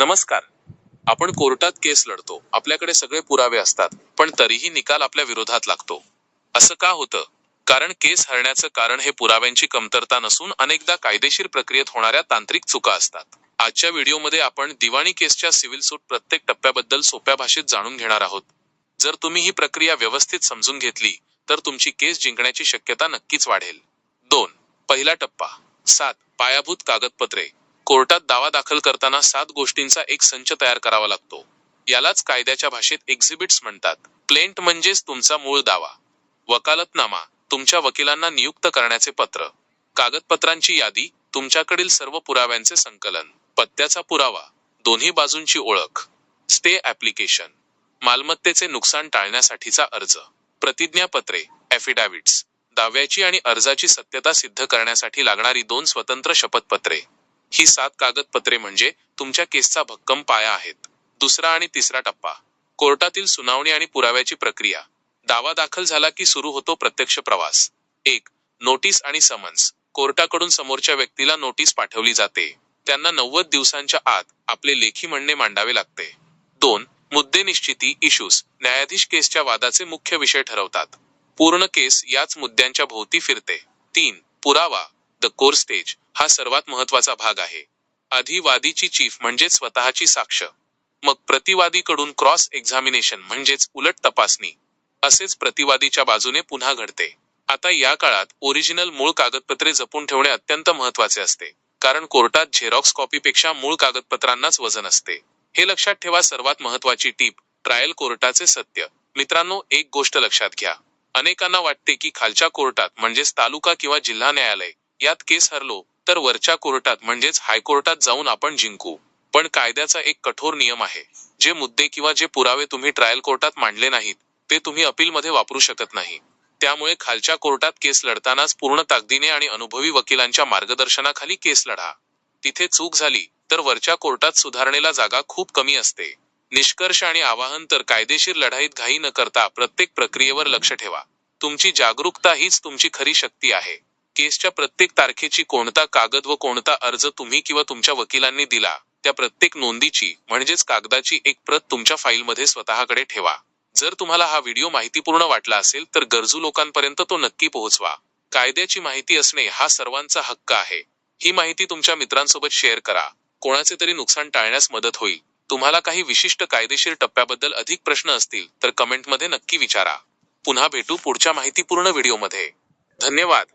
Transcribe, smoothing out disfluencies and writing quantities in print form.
नमस्कार. आपण कोर्टात केस लढतो, आपल्याकडे सगळे पुरावे असतात, पण तरीही निकाल आपल्या विरोधात लागतो. असं का होतं? कारण केस हरण्याचं कारण हे पुराव्यांची कमतरता नसून अनेकदा कायदेशीर प्रक्रियेत होणाऱ्या तांत्रिक चुका असतात. आजच्या व्हिडिओमध्ये आपण दिवाणी केसच्या सिव्हिल सूट प्रत्येक टप्प्याबद्दल सोप्या भाषेत जाणून घेणार आहोत. जर तुम्ही ही प्रक्रिया व्यवस्थित समजून घेतली, तर तुमची केस जिंकण्याची शक्यता नक्कीच वाढेल. 2. पहिला टप्पा. 7. पायाभूत कागदपत्रे. कोर्टात दावा दाखल करताना 7 गोष्टींचा एक संच तयार करावा लागतो. यालाच कायद्याच्या भाषेत एक्झिबिट्स म्हणतात. प्लेंट म्हणजेच तुमचा मूळ दावा. वकालतनामा, तुमच्या वकिलांना नियुक्त करण्याचे पत्र. कागदपत्रांची यादी, तुमच्याकडील सर्व पुराव्यांचे संकलन. पत्त्याचा पुरावा, दोन्ही बाजूंची ओळख. स्टे ॲप्लिकेशन, मालमत्तेचे नुकसान टाळण्यासाठीचा अर्ज. प्रतिज्ञापत्रे, ॲफिडॅव्हिट्स, दाव्याची आणि अर्जाची सत्यता सिद्ध करण्यासाठी लागणारी 2 स्वतंत्र शपथपत्रे. ही 7 कागदपत्रे म्हणजे तुमच्या केसचा भक्कम पाया आहेत. दुसरा आणि तिसरा टप्पा. कोर्टातील सुनावणी आणि पुराव्याची प्रक्रिया. दावा दाखल झाला की सुरू होतो प्रत्यक्ष प्रवास. 1. नोटीस आणि समन्स. कोर्टाकडून समोरच्या व्यक्तीला नोटीस पाठवली जाते. त्यांना 90 दिवसांच्या आत आपले लेखी म्हणणे मांडावे लागते. 2. मुद्दे निश्चिती इश्यूज. न्यायाधीश केसच्या वादाचे मुख्य विषय ठरवतात. पूर्ण केस याच मुद्द्यांच्या भोवती फिरते. 3. पुरावा, द कोर स्टेज. हा सर्वात महत्वाचा भाग आहे. आधी वादीची चीफ म्हणजे स्वतःची साक्ष. मग प्रतिवादीकडून क्रॉस एक्झामिनेशन म्हणजेच उलट तपासणी. असेच प्रतिवादीच्या बाजूने पुन्हा घडते. आता या काळात ओरिजिनल मूळ कागदपत्रे जपून ठेवणे अत्यंत महत्वाचे असते. कारण कोर्टात झेरॉक्स कॉपीपेक्षा मूळ कागदपत्रांनाच वजन असते. हे लक्षात ठेवा. सर्वात महत्वाची टीप, ट्रायल कोर्टाचे सत्य. मित्रांनो, एक गोष्ट लक्षात घ्या. अनेकांना वाटते की खालच्या कोर्टात म्हणजेच तालुका किंवा जिल्हा न्यायालय यात केस हरलो तर वरच्या कोर्टात म्हणजेच हायकोर्टात जाऊन आपण जिंकू. पण कायद्याचा एक कठोर नियम आहे. जे मुद्दे किंवा जे पुरावे तुम्ही ट्रायल कोर्टात मांडले नाहीत, ते तुम्ही अपीलमध्ये वापरू शकत नाही. त्यामुळे खालच्या कोर्टात केस लढतानाच पूर्ण ताकदीने आणि अनुभवी वकिलांच्या मार्गदर्शनाखाली केस लढा. तिथे चूक झाली तर वरच्या कोर्टात सुधारणेला जागा खूप कमी असते. निष्कर्ष आणि आवाहन तर कायदेशीर लढाईत घाई न करता प्रत्येक प्रक्रियेवर लक्ष ठेवा. तुमची जागरूकता हीच तुमची खरी शक्ती आहे. केसच्या प्रत्येक तारखेची कोणता कागद व कोणता अर्ज तुम्ही किंवा तुमच्या वकिलांनी दिला, त्या प्रत्येक नोंदीची म्हणजेच कागदाची एक प्रत तुमच्या फाईलमध्ये स्वतःकडे ठेवा. जर तुम्हाला हा व्हिडिओ माहितीपूर्ण वाटला असेल तर गरजू लोकांपर्यंत तो नक्की पोहोचवा. कायद्याची माहिती असणे हा सर्वांचा हक्क आहे. ही माहिती तुमच्या मित्रांसोबत शेअर करा. कोणाचे तरी नुकसान टाळण्यास मदत होईल. तुम्हाला काही विशिष्ट कायदेशीर टप्प्याबद्दल अधिक प्रश्न असतील तर कमेंटमध्ये नक्की विचारा. पुन्हा भेटू पुढच्या माहितीपूर्ण व्हिडिओमध्ये. धन्यवाद.